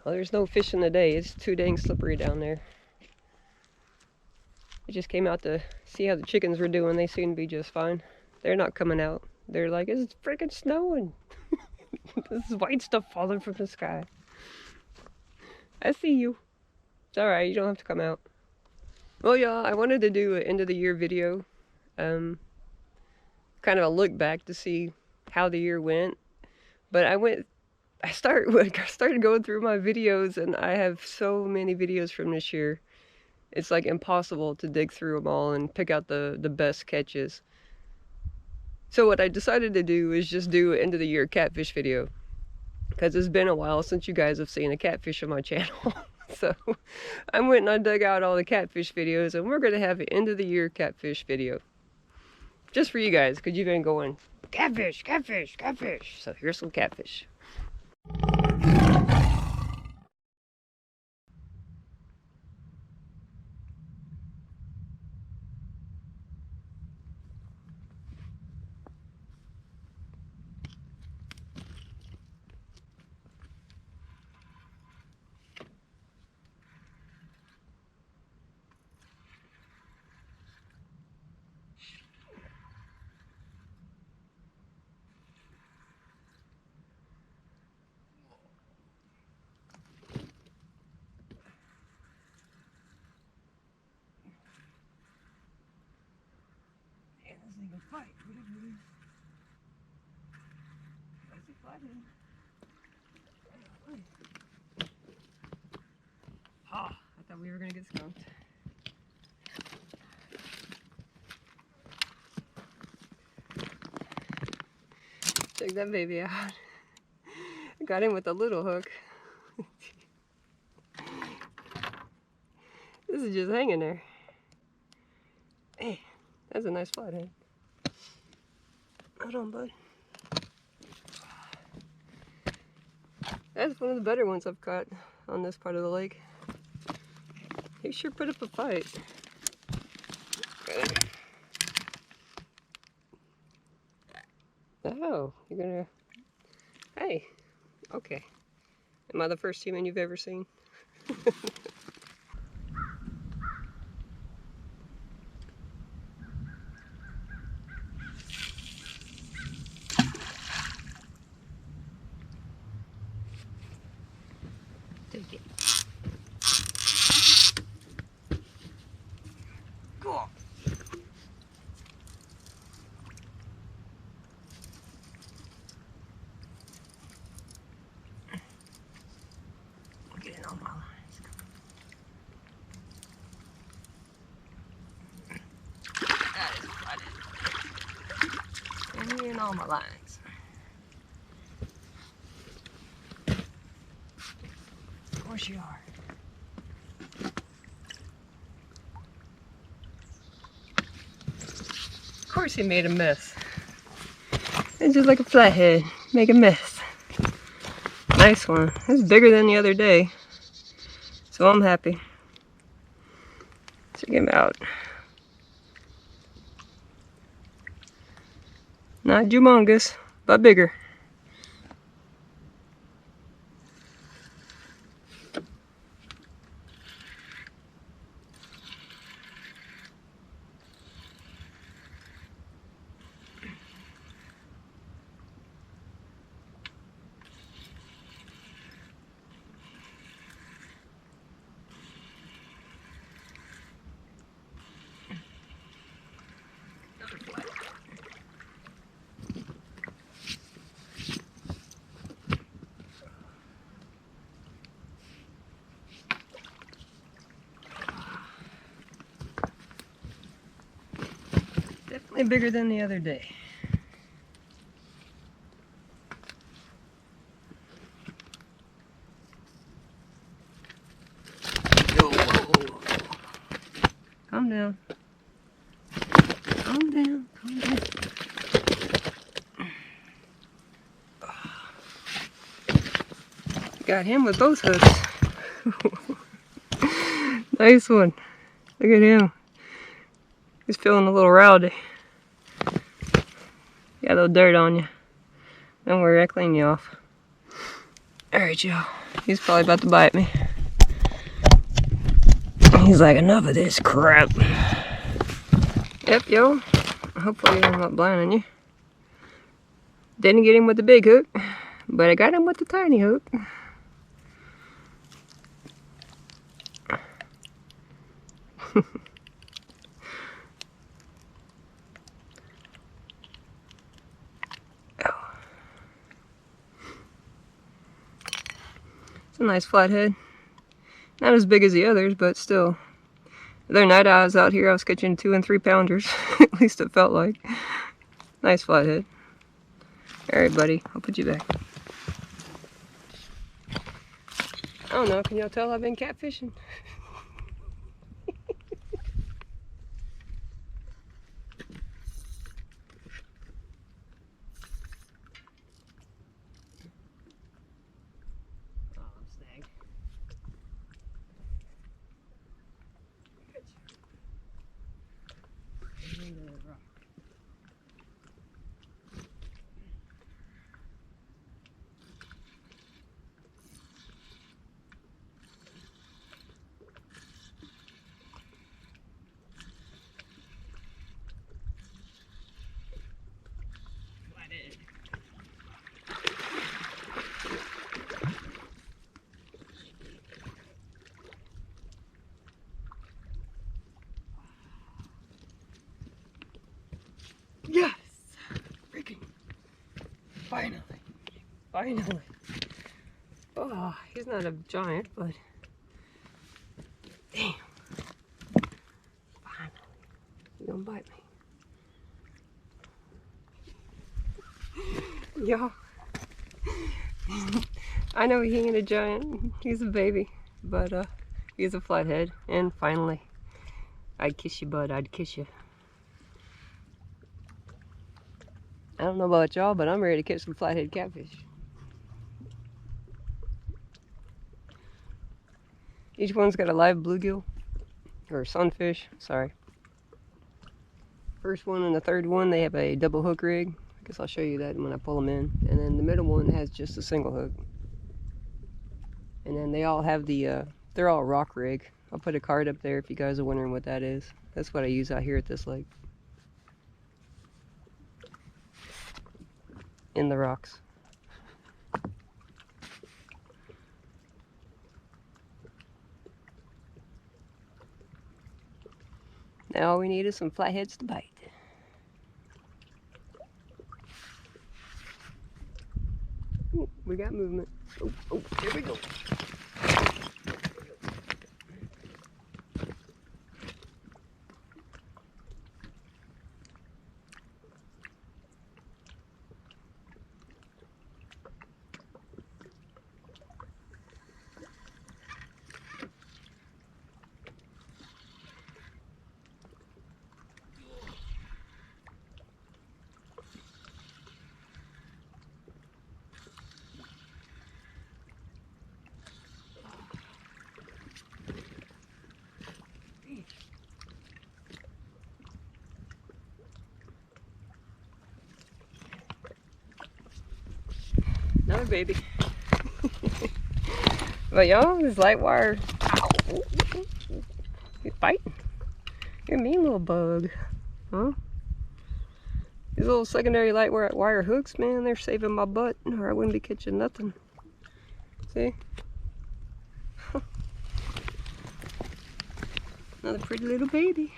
Well, there's no fishing today. It's too dang slippery down there. I just came out to see how the chickens were doing. They seem to be just fine. They're not coming out. They're like, it's freaking snowing. This is white stuff falling from the sky. I see you. It's alright, you don't have to come out. Well, yeah, I wanted to do an end of the year video. Kind of a look back to see how the year went. But I started going through my videos, and I have so many videos from this year. It's like impossible to dig through them all and pick out the best catches. So what I decided to do is just do an end of the year catfish video, because it's been a while since you guys have seen a catfish on my channel. So I went and I dug out all the catfish videos, and we're going to have an end of the year catfish video. Just for you guys, because you've been going, catfish, catfish, catfish. So here's some catfish. Fight, whatever it is. That's a flathead. Ah, I thought we were gonna get skunked. Check that baby out. I got him with a little hook. This is just hanging there. Hey, that's a nice flathead. Hold on, bud. That's one of the better ones I've caught on this part of the lake. He sure put up a fight. Oh, you're gonna... Hey, okay. Am I the first human you've ever seen? Take it. Cool. Get in all my lines. That is flathead. Get in all my lines. Of course you are. Of course he made a mess. It's just like a flathead. Make a mess. Nice one. It's bigger than the other day. So I'm happy. Check him out. Not humongous, but bigger. Definitely bigger than the other day. Whoa. Calm down. Calm down. Calm down. Got him with both hooks. Nice one. Look at him. He's feeling a little rowdy. Got a little dirt on you. Don't worry, I clean you off. Alright, y'all. He's probably about to bite me. He's like, enough of this crap. Yep, yo. Hopefully I'm not blinding you. Didn't get him with the big hook, but I got him with the tiny hook. It's a nice flathead. Not as big as the others, but still. The other night I was out here, I was catching 2 and 3 pounders. At least it felt like. Nice flathead. Alright, buddy, I'll put you back. I don't know, can y'all tell I've been catfishing? Yes! Freaking! Finally! Finally! Oh, he's not a giant, but... Damn! Finally! He's gonna bite me. Y'all! I know he ain't a giant. He's a baby. But, he's a flathead. And finally, I'd kiss you, bud. I'd kiss you. I don't know about y'all, but I'm ready to catch some flathead catfish. Each one's got a live bluegill, or sunfish, sorry. First one and the third one, they have a double hook rig. I guess I'll show you that when I pull them in. And then the middle one has just a single hook. And then they all have the, they're all rock rig. I'll put a card up there if you guys are wondering what that is. That's what I use out here at this lake. In the rocks. Now all we need is some flatheads to bite. Ooh, we got movement. Oh, oh, here we go. Another baby. But y'all, this light wire. Ow. He's biting. You're a mean little bug. Huh? These little secondary light wire hooks, man, they're saving my butt, or I wouldn't be catching nothing. See? Another pretty little baby.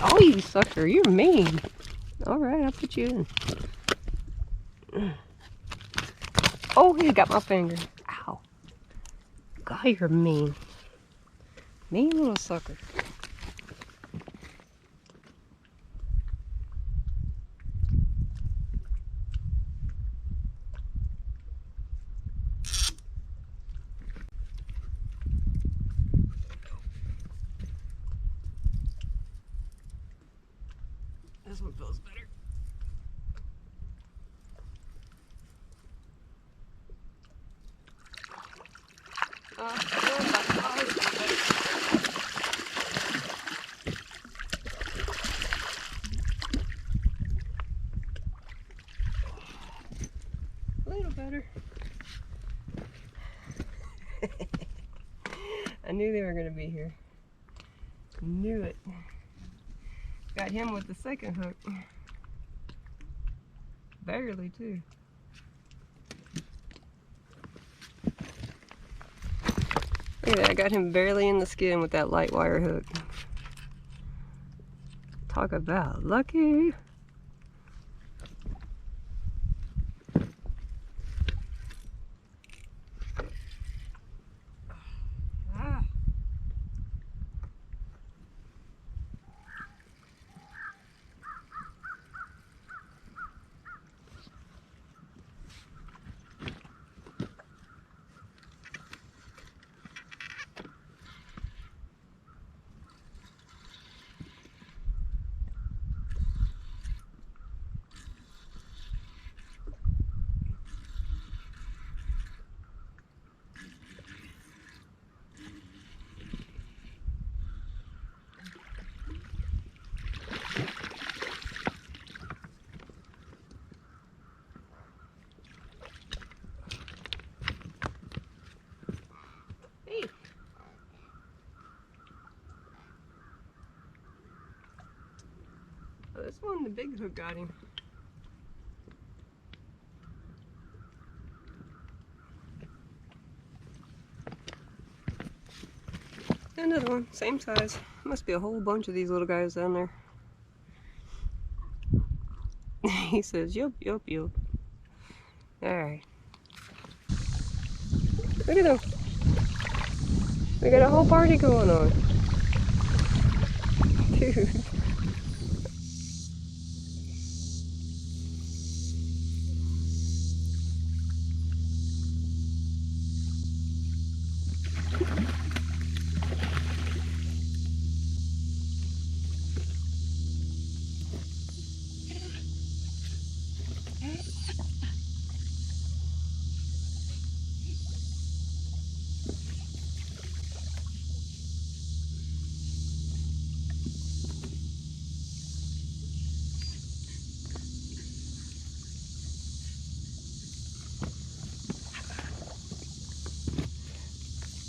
Oh, you sucker, you're mean. Alright, I'll put you in. Oh, he got my finger. Ow. God, you're mean. Mean little sucker. This one feels better. better? I knew they were going to be here. Knew it. Got him with the second hook. Barely, too. Look at that, I got him barely in the skin with that light wire hook. Talk about lucky. Oh, this one, the big hook got him. Another one, same size. Must be a whole bunch of these little guys down there. He says, yup, yup, yup. Alright. Look at them. We got a whole party going on. Dude.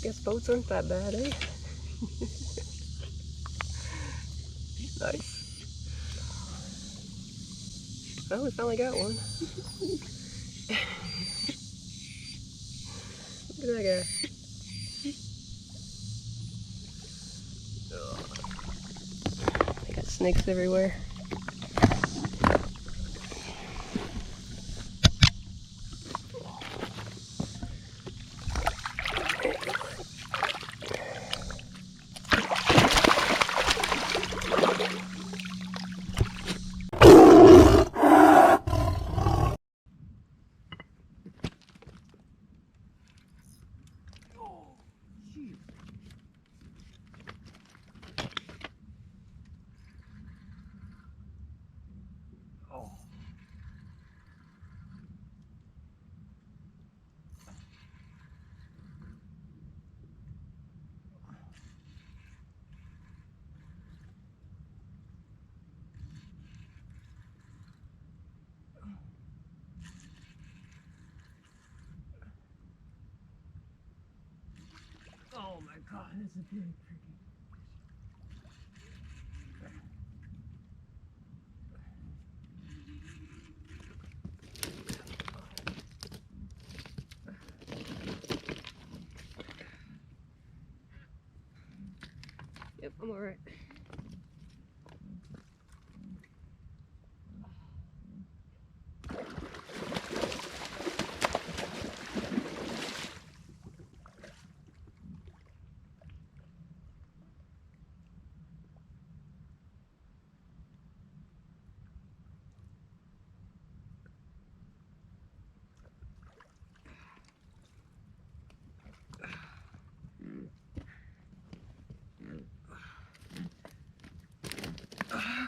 Guess boats aren't that bad, eh? Nice. Well, we finally got one. Look at that guy. They got snakes everywhere. Oh my god, this is a big freaking. Yep, I'm alright.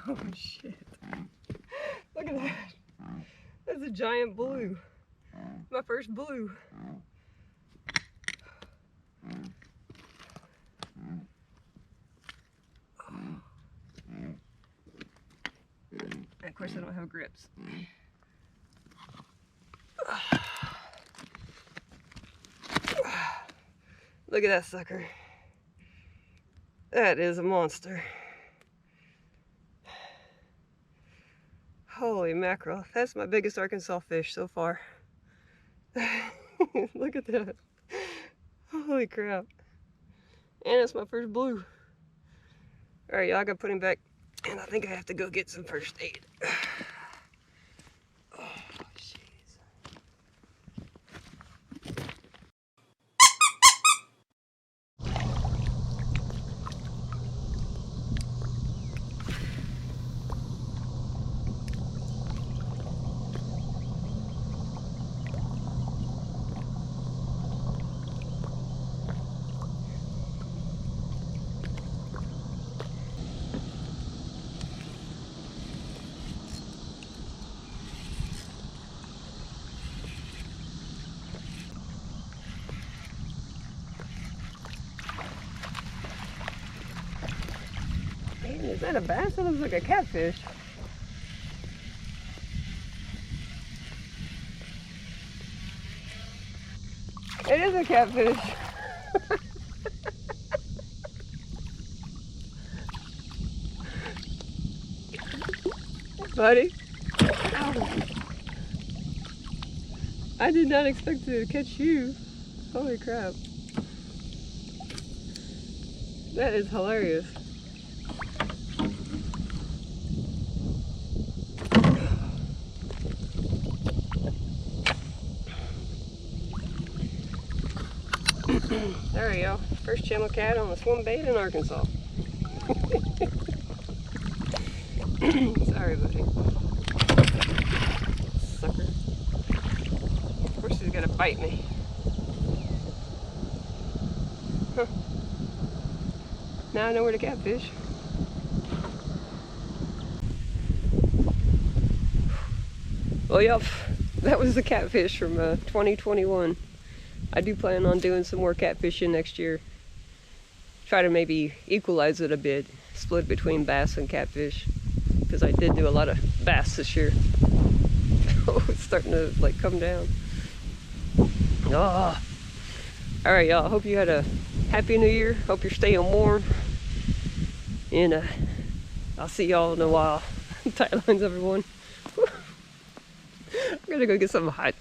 Oh shit. Look at that. That's a giant blue. My first blue. Of course I don't have grips. Look at that sucker. That is a monster. Holy mackerel. That's my biggest Arkansas fish so far. Look at that. Holy crap. And it's my first blue. Alright, y'all, I gotta put him back. And I think I have to go get some first aid. Oh, jeez. Is that a bass? That looks like a catfish. It is a catfish. Buddy. Ow. I did not expect to catch you. Holy crap. That is hilarious. There we go. First channel cat on the swim bait in Arkansas. Sorry, buddy. Sucker. Of course he's gonna bite me. Huh. Now I know where to catfish. Well, yep. That was the catfish from 2021. I do plan on doing some more catfishing next year. Try to maybe equalize it a bit, split between bass and catfish, because I did do a lot of bass this year. Oh, it's starting to like come down. Oh. All right, y'all. Hope you had a happy new year. Hope you're staying warm. And I'll see y'all in a while. Tight lines, everyone. I'm gonna go get something hot.